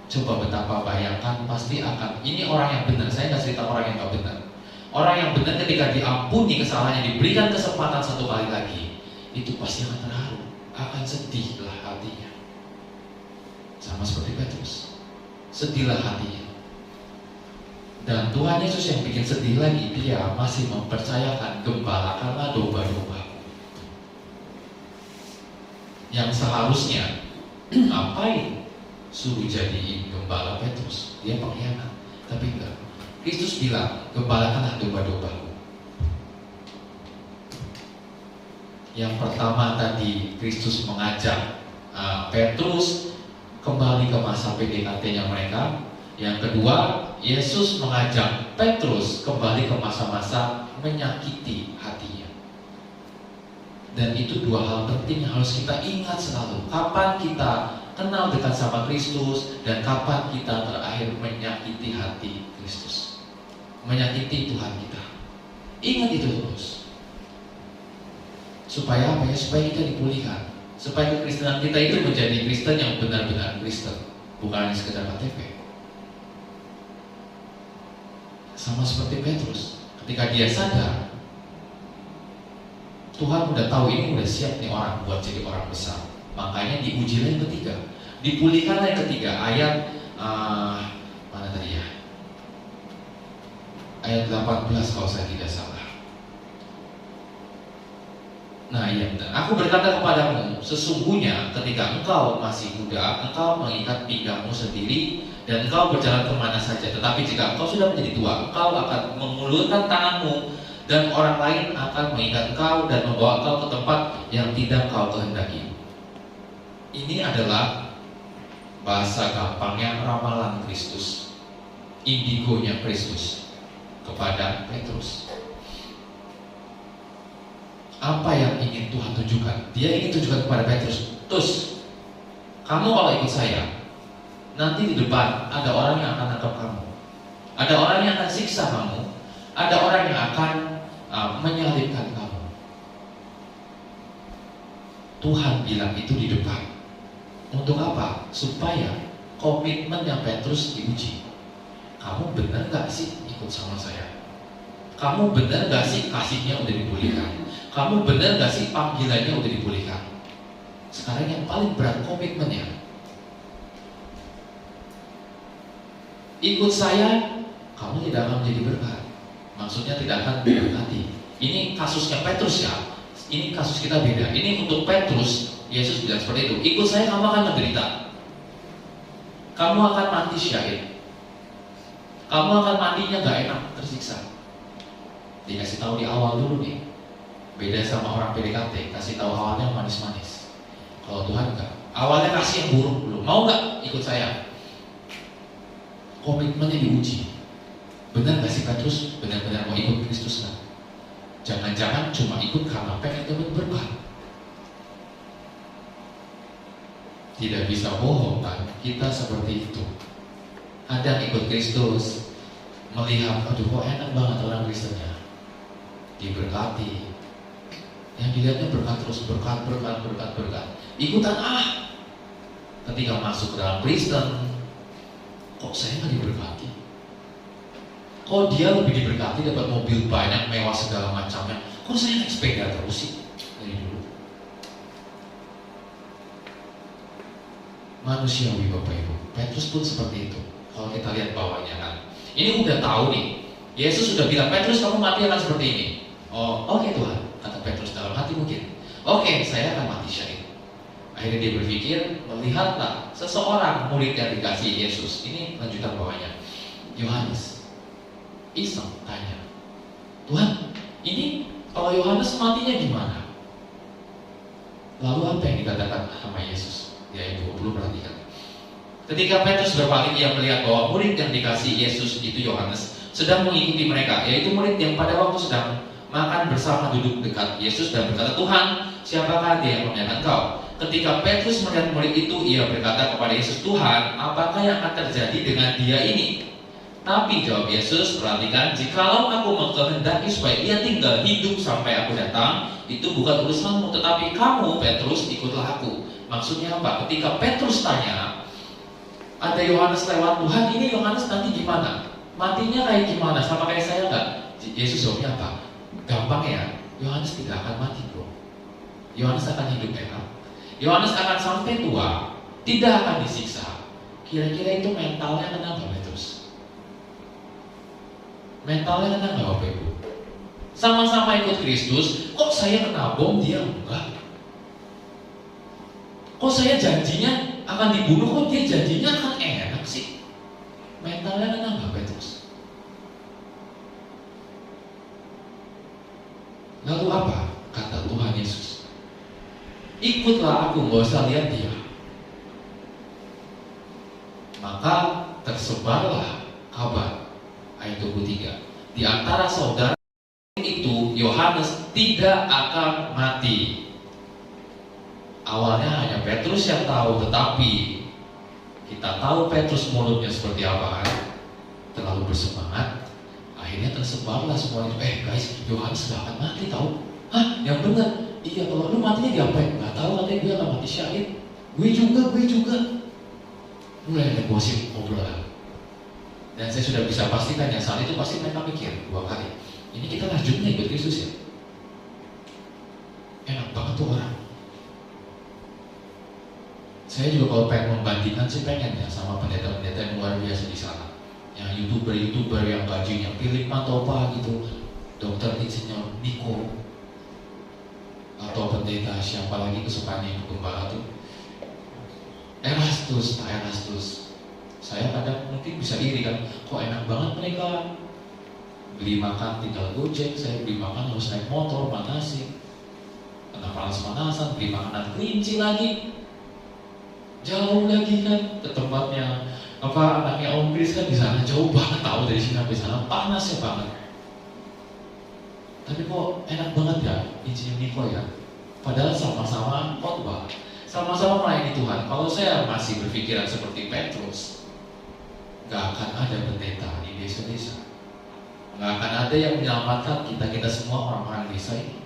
coba betapa bayangkan pasti akan, ini orang yang benar, saya nggak cerita orang yang nggak benar. Orang yang benar ketika diampuni kesalahannya, diberikan kesempatan 1 kali lagi, itu pasti akan terharu, akan sedihlah hatinya. Sama seperti Petrus, sedihlah hatinya. Dan Tuhan Yesus yang bikin sedih lagi, dia masih mempercayakan gembalakanlah domba-domba. Yang seharusnya ngapain suruh jadiin gembala Petrus? Dia pengkhianat, tapi enggak. Kristus bilang, gembalakanlah domba-dombaku. Yang pertama tadi Kristus mengajak Petrus kembali ke masa PDKT-nya mereka. Yang kedua, Yesus mengajak Petrus kembali ke masa-masa menyakiti hatinya. Dan itu dua hal penting yang harus kita ingat selalu. Kapan kita kenal dekat sama Kristus dan kapan kita terakhir menyakiti hati Kristus, menyakiti Tuhan kita. Ingat itu terus. Supaya apa ya? Supaya kita dipulihkan. Supaya kekristenan kita itu menjadi Kristen yang benar-benar Kristen, bukan hanya sekedar KTP. Sama seperti Petrus, ketika dia sadar Tuhan udah tahu ini udah siap nih orang buat jadi orang besar, makanya diuji yang ketiga, dipulihkan yang ketiga. Ayat mana tadi ya? Ayat 18 kalau saya tidak salah. Nah iya benar. Aku berkata kepadamu, sesungguhnya ketika engkau masih muda, engkau mengikat pinggangmu sendiri dan engkau berjalan kemana saja. Tetapi jika engkau sudah menjadi tua, engkau akan mengulurkan tanganmu dan orang lain akan mengikat engkau dan membawa engkau ke tempat yang tidak kau kehendaki. Ini adalah bahasa gampangnya ramalan Kristus, indigonya Kristus kepada Petrus. Apa yang ingin Tuhan tunjukkan? Dia ingin tunjukkan kepada Petrus, terus kamu kalau ikut saya, nanti di depan ada orang yang akan tangkap kamu, ada orang yang akan siksa kamu, ada orang yang akan menyalibkan kamu. Tuhan bilang itu di depan. Untuk apa? Supaya komitmen yang Petrus diuji. Kamu benar gak sih ikut sama saya? Kamu benar gak sih kasihnya udah dipulihkan? Kamu benar gak sih panggilannya udah dipulihkan? Sekarang yang paling berat komitmennya. Ikut saya, kamu tidak akan menjadi berkat. Maksudnya tidak akan diberkati. Ini kasusnya Petrus ya. Ini kasus kita beda. Ini untuk Petrus, Yesus bilang seperti itu. Ikut saya, kamu akan menderita. Kamu akan mati syahid. Kamu akan matinya gak enak, tersiksa. Dikasih tahu di awal dulu nih. Beda sama orang PDKT, kasih tahu awalnya manis-manis. Kalau Tuhan enggak. Awalnya kasih yang buruk dulu. Mau nggak ikut saya? Komitmennya diuji. Benar gak sih Petrus benar-benar mau ikut Kristus kan? Jangan-jangan cuma ikut karena pengen dapat berkat. Tidak bisa bohong kan? Kita seperti itu. Ada yang ikut Kristus, melihat, aduh kok enak banget orang Kristennya, diberkati. Yang dilihatnya berkat terus, berkat. Ikutan ketika masuk ke dalam Kristen, kok saya nggak diberkati? Kok dia lebih diberkati, dapat mobil banyak, mewah segala macamnya? Kok saya naik sepeda terus sih dari dulu? Manusiawi Bapak Ibu. Petrus pun seperti itu. Kalau kita lihat bawahnya kan, ini udah tahu nih. Yesus sudah bilang, Petrus kamu mati akan seperti ini. Oh, oke Tuhan, kata Petrus dalam hati mungkin. Oke, saya akan mati syahid. Akhirnya dia berpikir, melihatlah seseorang murid yang dikasih Yesus. Ini lanjutan bawahnya. Yohanes iseng tanya, Tuhan, ini kalau Yohanes matinya gimana? Lalu apa yang dikatakan sama Yesus? Di ayat 20 perhatikan. Ketika Petrus berbalik, ia melihat bahwa murid yang dikasih Yesus itu Yohanes sedang mengikuti mereka, yaitu murid yang pada waktu sedang makan bersama duduk dekat Yesus dan berkata, Tuhan, siapakah dia yang memelihat engkau? Ketika Petrus melihat murid itu, ia berkata kepada Yesus, Tuhan, apakah yang akan terjadi dengan dia ini? Tapi jawab Yesus, perhatikan, jikalau aku mengkehendaki supaya ia tinggal hidup sampai aku datang, itu bukan urusanmu, tetapi kamu, Petrus, ikutlah aku. Maksudnya apa? Ketika Petrus tanya, ada Yohanes lewat, Tuhan, ini Yohanes nanti gimana? Matinya kayak gimana? Sama kayak saya enggak? Yesus jawabnya apa? Gampang ya, Yohanes tidak akan mati bro. Yohanes akan hidup enak. Yohanes akan sampai tua, tidak akan disiksa. Kira-kira itu mentalnya kenapa Petrus? Mentalnya kenapa Bapak Ibu? Sama-sama ikut Kristus, kok saya kena bom, dia enggak? Kok saya janjinya akan dibunuh, kok dia janjinya akan enak sih? Mentalnya kenapa Petrus? Lalu apa kata Tuhan Yesus? Ikutlah aku, gak usah lihat dia. Maka tersebarlah kabar, ayat 23, di antara saudara itu Yohanes tidak akan mati. Awalnya hanya Petrus yang tahu, tetapi kita tahu Petrus mulutnya seperti apa kan? Terlalu bersemangat, akhirnya tersebarlah semua itu. Guys, Yohanes gak akan mati tahu? Hah? Yang benar? Iya, kalau lu matinya diapain? Gak tahu, katanya gue gak mati syahid. Gue juga. Mulai ada gosip obrolan. Dan saya sudah bisa pastikan yang saat itu pasti mereka mikir 2 kali. Ini kita lanjutnya ikut Kristus ya? Enak banget tuh orang. Saya juga kalau pengen membandingkan sih pengen ya sama pendeta-pendeta yang luar biasa di sana. Yang YouTuber yang gajinya Philip Matopa gitu, Dokter Insinyur Niko, atau pendeta siapa lagi kesukaannya Ibu Gembala tuh, Erastus. Saya kadang mungkin bisa iri kan, kok enak banget mereka beli makan tinggal Gojek, saya beli makan harus naik motor, manasin, kena panas-panasan, beli makanan kelinci lagi, jauh lagi kan ke tempatnya anaknya Om Kris kan di sana jauh banget, tahu dari sini sampai sana panasnya banget. Tapi kok enak banget ya Insinyur Niko ya, padahal sama-sama khotbah, sama-sama melayani Tuhan. Kalau saya masih berpikiran seperti Petrus, gak akan ada pendeta di desa-desa, gak akan ada yang menyelamatkan kita semua orang-orang desa ini.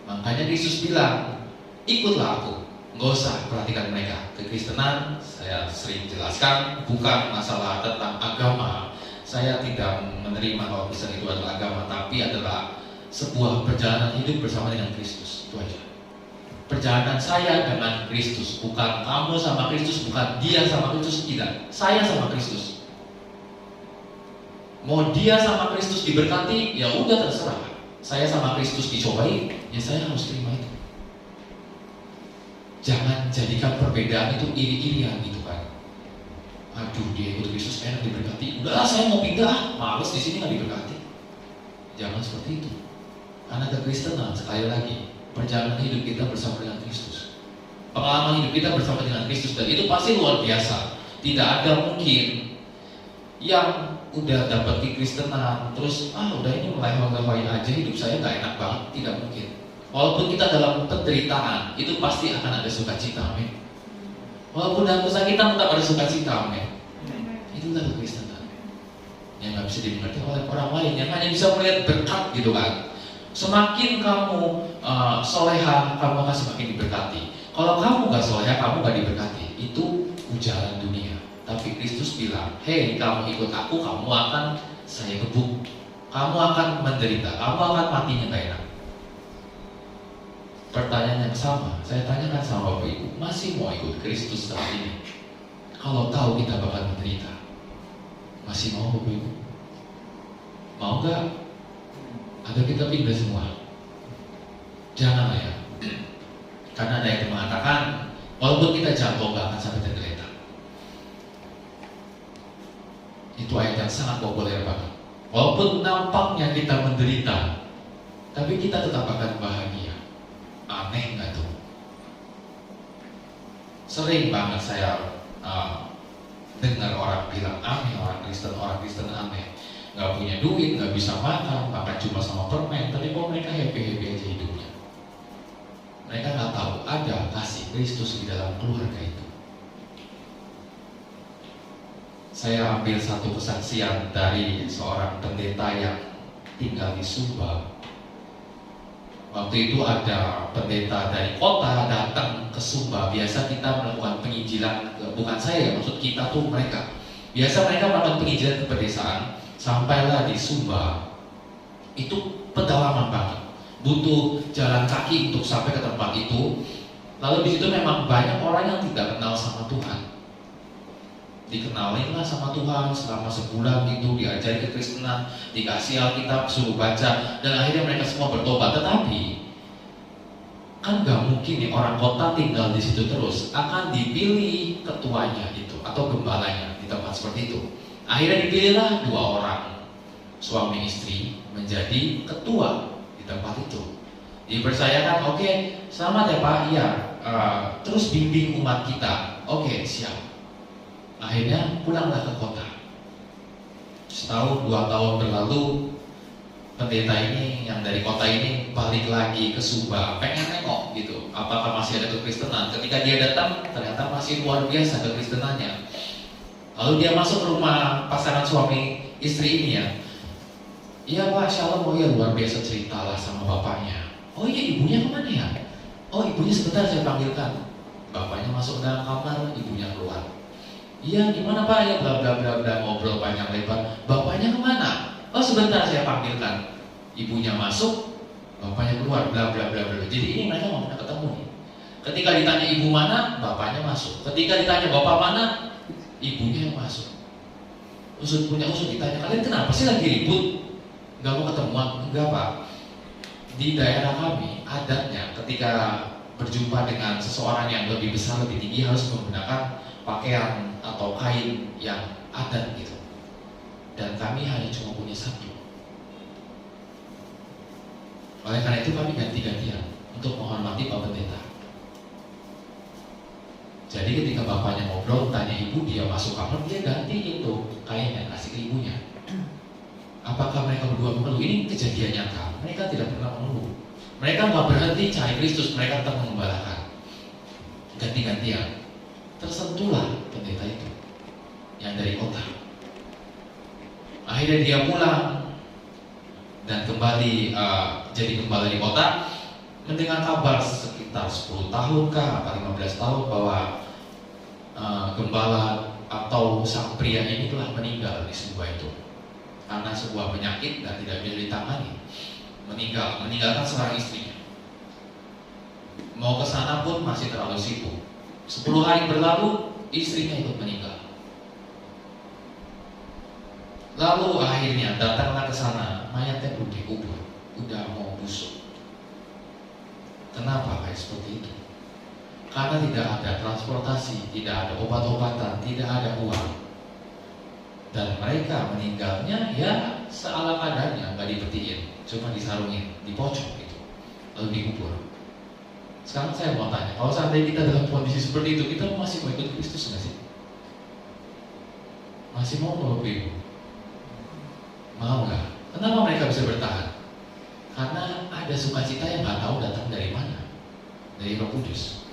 Makanya Yesus bilang, ikutlah aku, gak usah perhatikan mereka. Kekristenan, saya sering jelaskan, bukan masalah tentang agama. Saya tidak menerima kalau Kristen itu adalah agama, tapi adalah sebuah perjalanan hidup bersama dengan Kristus. Itu aja. Perjalanan saya dengan Kristus, bukan kamu sama Kristus, bukan dia sama Kristus, tidak. Saya sama Kristus. Mau dia sama Kristus diberkati, ya udah terserah. Saya sama Kristus dicobai, ya saya harus terima itu. Jangan jadikan perbedaan itu iri-irian gitu kan. Aduh, dia ikut Kristus enak diberkati, udahlah saya mau pindah, males di sini nggak diberkati. Jangan seperti itu. Karena kekristenan sekali lagi, perjalanan hidup kita bersama dengan Kristus, pengalaman hidup kita bersama dengan Kristus, dan itu pasti luar biasa. Tidak ada mungkin yang udah dapat kekristenan terus udah ini melehoi-lehoin aja, hidup saya nggak enak banget. Tidak mungkin. Walaupun kita dalam penderitaan, itu pasti akan ada sukacita, amin. Walaupun dalam kesakitan tetap ada sukacita, amin. Itulah kekristenan yang nggak bisa dimengerti oleh orang lain, yang hanya bisa melihat berkat gitu kan. Semakin kamu soleha, kamu akan semakin diberkati. Kalau kamu gak soleha, kamu gak diberkati. Itu ujaran dunia. Tapi Kristus bilang, hei, kamu ikut aku, kamu akan saya gebuk. Kamu akan menderita, kamu akan matinya gak enak. Pertanyaan yang sama, saya tanyakan sama Bapak Ibu, masih mau ikut Kristus saat ini? Kalau tahu kita bakal menderita, masih mau Bapak Ibu? Mau gak? Atau kita pindah semua? Janganlah ya. Karena ada yang mengatakan, walaupun kita jatuh gak akan sampai tergeletak. Itu ayat yang sangat populer banget. Walaupun nampaknya kita menderita, tapi kita tetap akan bahagia. Aneh gak tuh? Sering banget saya dengar orang bilang aneh, orang Kristen aneh. Gak punya duit, gak bisa makan cuma sama permen, tapi kok mereka happy-happy aja hidupnya. Mereka gak tahu ada kasih Kristus di dalam keluarga itu. Saya ambil satu kesaksian dari seorang pendeta yang tinggal di Sumba. Waktu itu ada pendeta dari kota datang ke Sumba. Biasa kita melakukan penginjilan, bukan saya ya, maksud kita tuh mereka. Biasa mereka melakukan penginjilan ke pedesaan. Sampailah di Sumba, itu pedalaman banget, butuh jalan kaki untuk sampai ke tempat itu. Lalu di situ memang banyak orang yang tidak kenal sama Tuhan. Dikenalin lah sama Tuhan selama sebulan gitu, diajari kekristenan, dikasih Alkitab, suruh baca, dan akhirnya mereka semua bertobat. Tetapi kan gak mungkin nih orang kota tinggal di situ terus, akan dipilih ketuanya itu atau gembalanya di tempat seperti itu. Akhirnya dipilihlah 2 orang suami istri menjadi ketua di tempat itu. Dipercayakan, oke, selamat ya Pak, iya, terus bimbing umat kita. Oke, siap. Akhirnya pulanglah ke kota. Setahun 2 tahun berlalu, pendeta ini yang dari kota ini balik lagi ke Subang, pengen nengok gitu, apakah masih ada kekristenan. Ketika dia datang, ternyata masih luar biasa kekristenannya. Lalu dia masuk ke rumah pasangan suami istri ini ya. Iya Pak, Shalom, oh ya luar biasa, ceritalah sama bapaknya. Oh iya, ibunya kemana ya? Oh ibunya sebentar saya panggilkan. Bapaknya masuk dalam kamar, ibunya keluar. Iya gimana Pak, ya bla bla bla bla, ngobrol panjang lebar. Bapaknya kemana? Oh sebentar saya panggilkan. Ibunya masuk, bapaknya keluar, bla bla bla bla. Jadi ini mereka nggak pernah ketemu nih. Ketika ditanya ibu mana, bapaknya masuk. Ketika ditanya bapak mana, ibunya yang masuk. Usut punya usut, ditanya kalian kenapa sih lagi ribut? Nggak mau ketemuan? Enggak Pak. Di daerah kami adatnya ketika berjumpa dengan seseorang yang lebih besar, lebih tinggi harus menggunakan pakaian atau kain yang adat gitu. Dan kami hanya cuma punya satu. Oleh karena itu kami ganti-gantian untuk menghormati Pak Pendeta. Jadi ketika bapaknya ngobrol, tanya ibu, dia masuk kamar, dia ganti itu kainnya, kasih ke ibunya. Apakah mereka berdua mengeluh? Ini kejadian nyata. Mereka tidak pernah mengeluh. Mereka nggak berhenti cari Kristus, mereka tetap mengembalakan. Ganti-gantian. Tersentuhlah pendeta itu yang dari kota. Akhirnya dia pulang dan kembali jadi gembala di kota, mendengar kabar sekitar 10 tahun kah atau 15 tahun bahwa gembala atau sang pria ini telah meninggal di sebuah itu karena sebuah penyakit dan tidak bisa ditangani. Meninggalkan seorang istrinya. Mau ke sana pun masih terlalu sibuk. 10 hari berlalu, istrinya ikut meninggal. Lalu akhirnya datanglah ke sana, mayatnya belum dikubur, udah mau busuk. Kenapa kayak seperti itu? Karena tidak ada transportasi, tidak ada obat-obatan, tidak ada uang. Dan mereka meninggalnya ya seala kadarnya, nggak dipetiin, cuma disarungin, dipocok gitu, lalu dikubur. Sekarang saya mau tanya, kalau seandainya kita dalam kondisi seperti itu, kita masih mau ikut Kristus nggak sih? Masih mau Bapak Ibu? Mau nggak? Kenapa mereka bisa bertahan? Karena ada sukacita yang nggak tahu datang dari mana, dari Roh Kudus.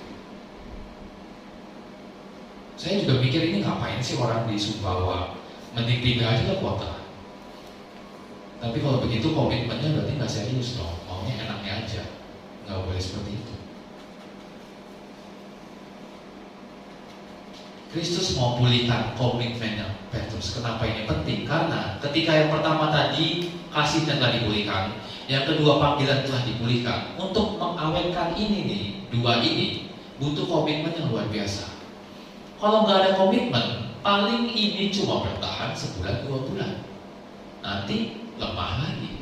Saya juga mikir ini ngapain sih orang di Sumbawa, mending pindah aja ke kota. Tapi kalau begitu komitmennya berarti nggak serius dong, maunya enaknya aja, nggak boleh seperti itu. Kristus mau pulihkan komitmennya Petrus. Kenapa ini penting? Karena ketika yang pertama tadi kasih telah dipulihkan, yang kedua panggilan telah dipulihkan. Untuk mengawetkan ini nih, dua ini butuh komitmen yang luar biasa. Kalau nggak ada komitmen, paling ini cuma bertahan sebulan 2 bulan. Nanti lemah lagi.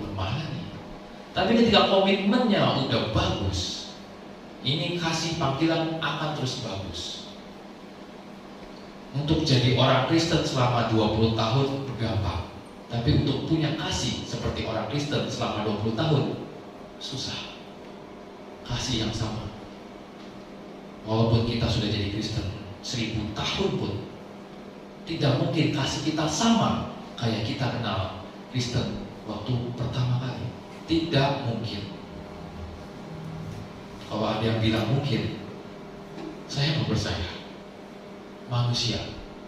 Tapi ketika komitmennya udah bagus, ini kasih panggilan akan terus bagus. Untuk jadi orang Kristen selama 20 tahun gampang. Tapi untuk punya kasih seperti orang Kristen selama 20 tahun susah. Kasih yang sama. Walaupun kita sudah jadi Kristen 1000 tahun pun, tidak mungkin kasih kita sama kayak kita kenal Kristen waktu pertama kali. Tidak mungkin. Kalau ada yang bilang mungkin, saya mau percaya. Manusia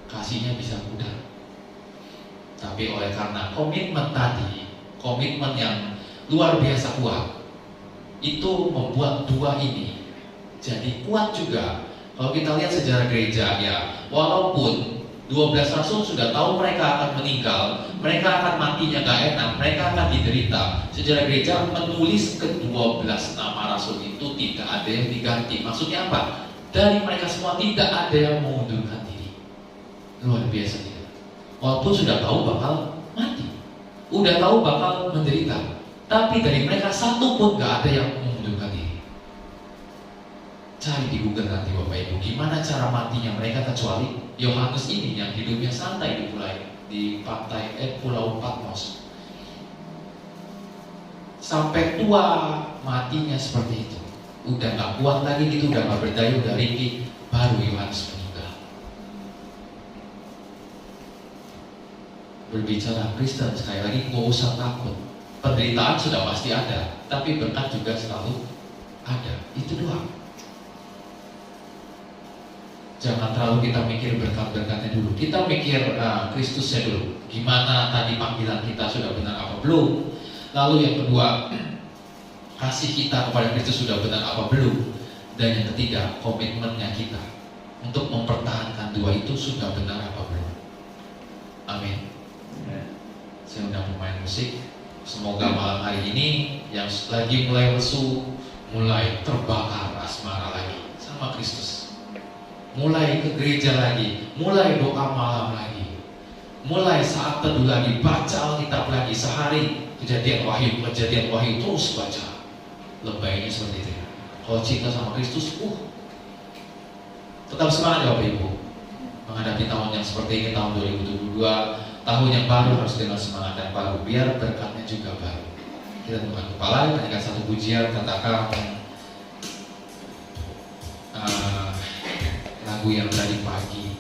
kasihnya bisa mudah, tapi oleh karena komitmen tadi, komitmen yang luar biasa kuat, itu membuat dua ini jadi kuat juga. Kalau kita lihat sejarah gereja ya, walaupun 12 rasul sudah tahu mereka akan meninggal, mereka akan matinya gak enak, mereka akan diderita. Sejarah gereja menulis ke-12 nama rasul itu tidak ada yang diganti. Maksudnya apa? Dari mereka semua tidak ada yang mengundurkan diri. Luar biasa tidak? Walaupun sudah tahu bakal mati, udah tahu bakal menderita, tapi dari mereka satu pun gak ada yang mengundurkan diri. Cari di Google nanti Bapak Ibu, gimana cara matinya mereka, kecuali Yohanes ini yang hidupnya santai di pantai Pulau Patmos. Sampai tua matinya seperti itu. Udah gak kuat lagi gitu, udah gak berdaya, udah ringkih, baru Yohanes meninggal. Berbicara Kristen sekali lagi, gak usah takut. Penderitaan sudah pasti ada, tapi berkat juga selalu ada. Itu doang. Jangan terlalu kita mikir berkat-berkatnya dulu. Kita mikir Kristusnya dulu. Gimana tadi panggilan kita sudah benar apa belum? Lalu yang kedua, kasih kita kepada Kristus sudah benar apa belum? Dan yang ketiga, komitmennya kita untuk mempertahankan dua itu sudah benar apa belum? Amin. Saya undang pemain musik. Semoga malam hari ini yang lagi mulai lesu, mulai terbakar asmara lagi sama Kristus. Mulai ke gereja lagi, mulai doa malam lagi, mulai saat teduh lagi, baca Alkitab lagi sehari, kejadian wahyu terus baca. Lebaynya seperti itu. Kalau cinta sama Kristus, tetap semangat ya Bapak Ibu menghadapi tahun yang seperti ini, tahun 2022, tahun yang baru harus dengan semangat yang baru, biar berkatnya juga baru. Kita tundukkan kepala, nyanyikan satu pujian, katakan lagu yang tadi pagi.